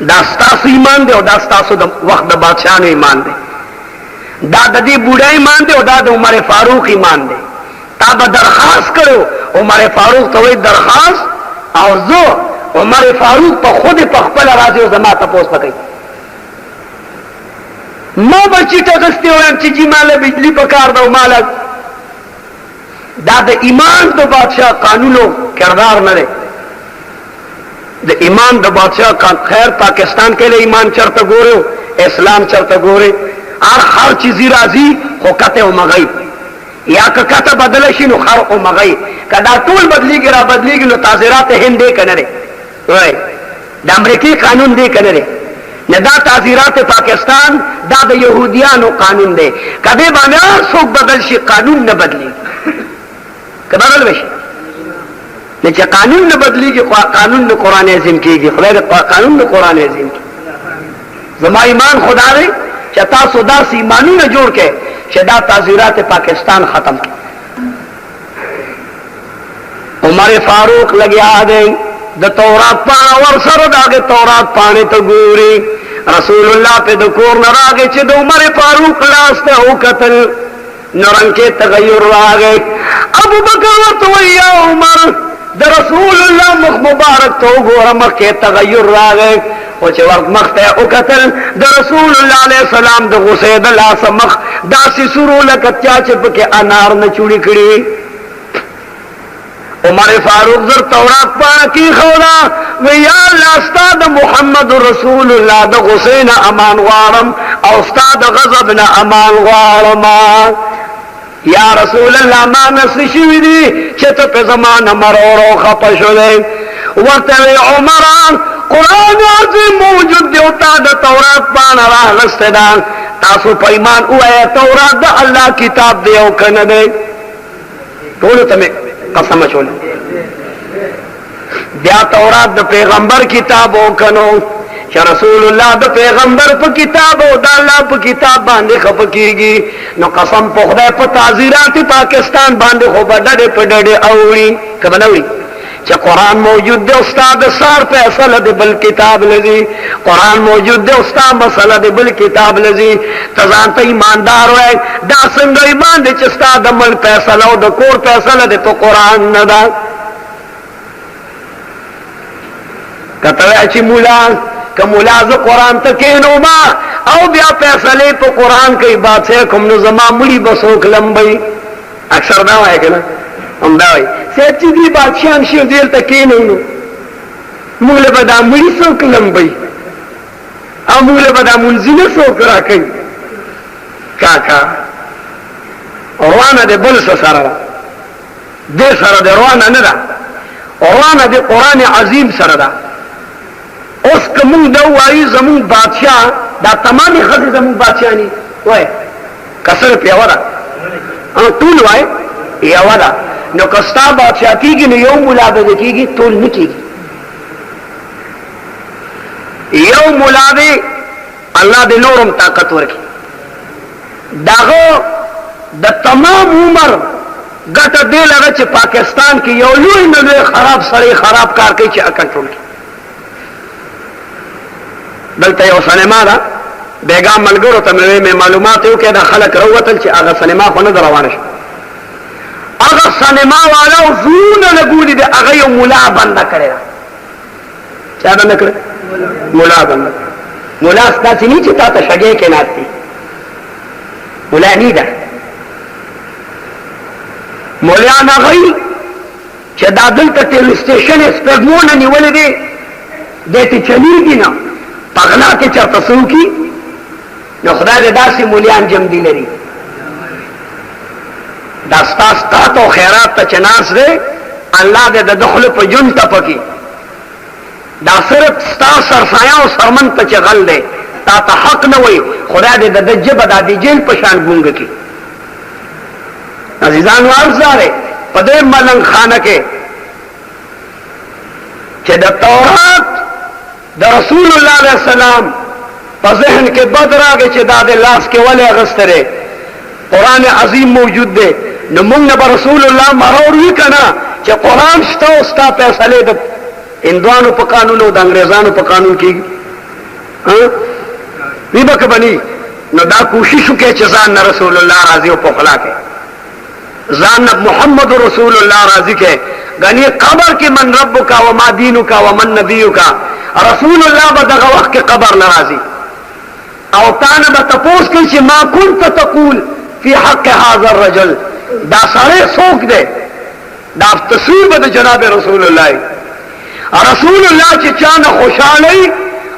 دا ستاسو ایمان دی او دا ستاسو د وخت د بادشاہانو ایمان دی. دا د دې بوډا ایمان دی او دا د عمر فاروق ایمان دی. تا به درخواست کړو عمر فاروق ته وایي درخواست او زه عمر فاروق په خود په خپل راځي او زما تاسو پکې ما بچی ټغستی وایم چې جی مال بجلی په کار دا مال دا د ایمان د بادشاہ قانونو کردار نه دی. د ایمان د بادشاہ خیر پاکستان کې له ایمان چرته ګورو اسلام چرته ګوري هر چیزی راځي خو کته او مغی یا کته بدل شي نو خر او مغی کدا ټول بدلیږي را بدلیږي نو تعزیرات هند دې کنه وای د امریکای قانون دې کنه نه دا تعزیرات پاکستان دا د يهوديانو قانون دی. کدی باندې څوک بدل شي قانون نه بدلی کدا بدل شي نه چې قانون نه بدلیږي قانون د قران عظیم کېږي. خدای د قانون د قران عظیم زما ایمان خدا دی چې تاسو داسې ایمانونه جوړ کړئ چې دا تعزیرات پاکستان ختم کړي. عمر فاروق لګیا دی د تورات پاڼه ور سره داګه تورات پاڼه ته ګوري. رسول الله په د کور نه راغی چې د عمر فاروق لاس ته وکتل نورن کې تغیر راغی. ابو بکر ورته وی یا عمر د رسول الله مخ مبارک ته وګوره مخ کې تغیر راغی او چې ورته مخ ته وکتل د رسول الله علیه السلام د غصې د لاس مخ داسې سورو لکه چې پکې انار نه چوړي کړي. عمر فاروق زر تورات پاڼه کې خولا وی یا الله استاد محمد رسول الله د غصې نه امان غواړم او استاد غضب نه امان غواړم. یا رسول الله ما نس شوی دی چې ته په زمانه مرورو خپشولې ورته عمر قرآن عظیم موجود دی او تا د تورات پاڼه راغسته ده تاسو په ایمان وایه تورات د الله کتاب دی او کنه دی. ټول ته قسم چولې بیا تورات د پیغمبر کتاب او کنو چې رسول الله د پیغمبر په کتاب او د الله په کتاب باندې خپکیږي نو قسم په خدای په تعزیرات پاکستان باندې خو بدړې په ډډې اوړي کبه نوړي چې قرآن موجود دی استاد سار فیصله دی بل کتاب لذي قرآن موجود دی استاد مسله دی بل کتاب لذي تزان ته ایماندار وای دا څنګه ایمان دی چې استاد عمل فیصله او د کور فیصله دی په قرآن نه ده. کته چې مولا کوملا ز قرآن ته کینو ما او بیا فیصله په قرآن کې بادشاہ کوم نو زما مړي بسوک لمبي اکثر دا وای کنه هم دا وای چې دې بادشاہ شي دې ته کینو نو موږ له بدا مړي سوک لمبي او موږ له بدا منځنه سوک راکې کاکا روانه دې بل سره دې سره دې روانه نه ده روانه دې قرآن عظیم سره ده. اوس کوم دا وایي زمون بادشاہ دا تمامي خزي زمون بادشاہ ني وای کسر پیاوړه او ټول وای یاوړه نو کستا بادشاہ کیږي نو یو مولا به کیږي ټول نه کیږي. یو مولا به الله دې نورم طاقت ورکړي داغه د تمام عمر ګټه دې لږه چې پاکستان کې یو لوی نه خراب سړی خراب کار کوي چې کنټرول کوي. دلته یو سینما ده بیګام ملګرو ته مې معلومات یو کې دا خلک راوتل چې هغه سینما خو نه روانه شي هغه سینما والا زونه لګولې ده هغه یو مولا بند کړی چا بند کړی مولا بند مولا ستاسو نه چې تاسو شګې کې ناشتي مولا نه ده مولا نه غي چې دا دلته ټیلی سټیشن سپږمونه نیولې دي دې ته چلیږي نه پغلا کې چرته څوکي نو خدای دې داسې مولیان جمع دي لري دا ستاسو ته خیرات ته چناس دی الله دې د دخل په جون ټپکی دا صرف ستاسو سرسایه او سرمن ته چغل دی تا ته حق نه وای خدای دې د جبه د جیل په شان ګونګ کی عزیزان وارزاره په دې ملنګ خانه کې چې د تورات د رسول الله علیه السلام په ذهن کې بد راغی چې دا د لاس کې ولې اغستره قران عظیم موجود دی نو موږ به رسول الله مرور وی کنه چې قران شته او ستا فیصله د هندوانو په قانون او د انګريزانو په قانون کې وی بک بني نو دا کوشش وکړي چې ځان رسول الله راضي او په خلا کې ځان محمد رسول الله راضي کې غني قبر کې من ربک و ما دینک و من نبیک رسول الله به دغه وخت کې قبر ناراضي او تانه به تپوس کوي چې ما كنت تقول فی حق هذا الرجل دا سره څوک دی دا تصویر به جناب رسول الله چې چانه خوشاله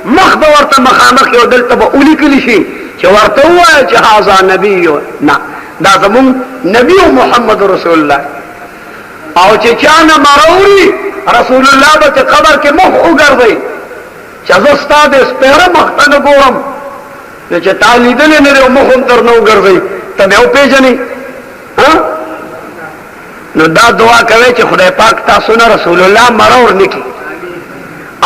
مخ به ورته مخامخ یو دلته به اولی کلی شي چې ورته وایي چې هاذا نبی نه دا زمون نبی محمد رسول الله او چې چانه مروري رسول الله به قبر کې مخ وګرځي چې زستا دې سپېره مخ ته ګورم چې تعالی دې نه لري مخ هم تر نو ګرځي ته یو پیژنې نو دا دعا کوي چې خدای پاک تاسو نه رسول الله مرور نکي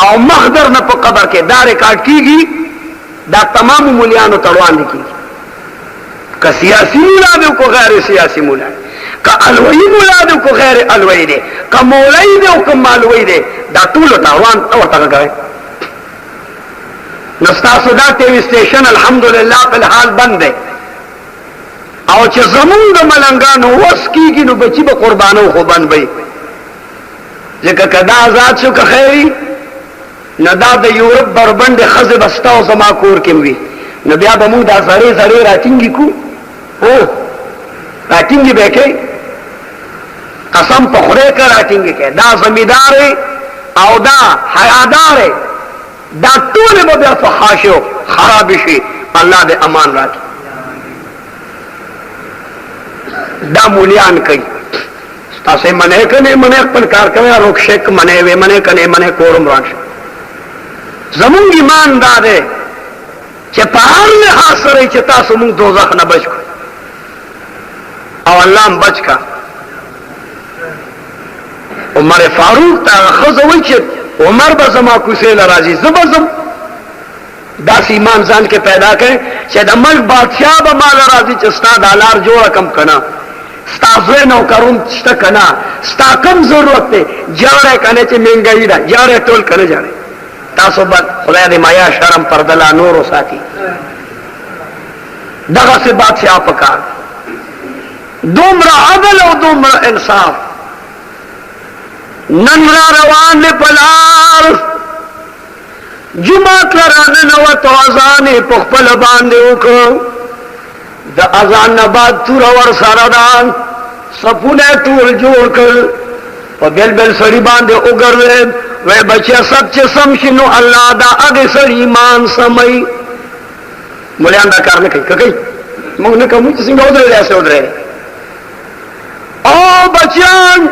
او مخدر نه په قبر کې دا ریکارډ کیږي دا تمام مولیانو تړوان دي که سیاسی مولا دی کو غیر سیاسی مولا که الوی مولا دی کو غیر الوی دی که مولای دی او که مالوی دی دا ټول تړوان او تاګه نستاسو دا ټي وي سټیشن الحمدلله په حال بند دی او چې زمون د ملنګانو وس کیږي نو بچي به قربانو خو بند وي ځکه کدا آزاد شو که خیری نه دا د یورپ بربند خزه بستاو زما کور کې وي نو بیا به موږ دا زری راټینګي کو راټینګي به کې قسم په خره کې راټینګي کې دا زمیدار او دا حیادار دا ټول به بیا فحاشو خراب شي الله دې امان راکړي دا مولیان کوي تاسو منه کنه منه خپل کار کوي او شک منه وي منه کنه منه کورم راځي زمونږ ایمان داده چې په هر لحاظ سره چې تاسو موږ دوزخ نه بچ کو او الله هم بچ کا عمر فاروق ته خزوي چې عمر به زما کوسه لراځي زبزم داس ایمان ځان کې پیدا کړي چې د ملک بادشاہ به مال راځي چې ستا دالار جوړ کم کنا ستا زوی نو کروم چې کنا ستا کم ضرورت ته جوړه کنه چې منګي دا جوړه ټول کنه جوړه تاسو بد خدای دې مایا شرم پردلا نور ساتي دغه سے بادشاہ پکار دومره عدل او دومره انصاف نن را روان دې پلار جمعه کرانه نو تو اذان په خپل باندې وکړو د اذان نه بعد تور ور سره دان صفونه ټول جوړ کړ په بل بل سړي باندې وګرځي وای بچیا سب چې سم شنو الله دا هغه سړي ایمان سمي مولان دا کار نه کوي موږ نه کوم چې څنګه ودرې لاسه ودرې او بچیان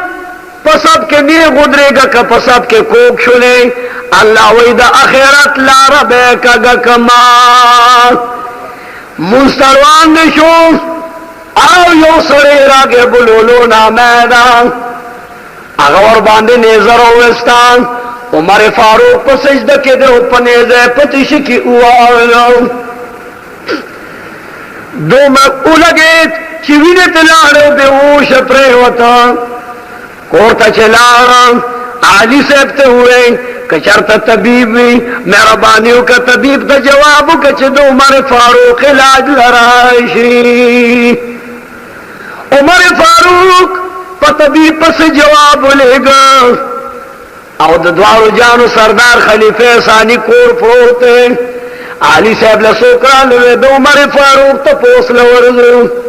پسب کې نه غدرېګه که پسب کې کوک شولې الله وای دا اخرت لار به کګه کما مستروان نشو او یو سړی راګه بولولو نامدان هغه ور باندې نظر وستان عمر فاروق په سجده کې د په نظر پتیش کې واو دومره ولګي چې وینې تلاړو به وش پرې وتا کوړه چلارم علی صاحب ته وې کچرته طبيب وي مهرباني وکړه طبيب ته جواب وکړه چې د عمر فاروق علاج لراشي عمر فاروق په طبيب پس جواب ولېګا او د دوارو جانو سردار خلیفہ ثانی کور پروت علی صاحب له سوکران له د عمر فاروق ته پوسل ورزو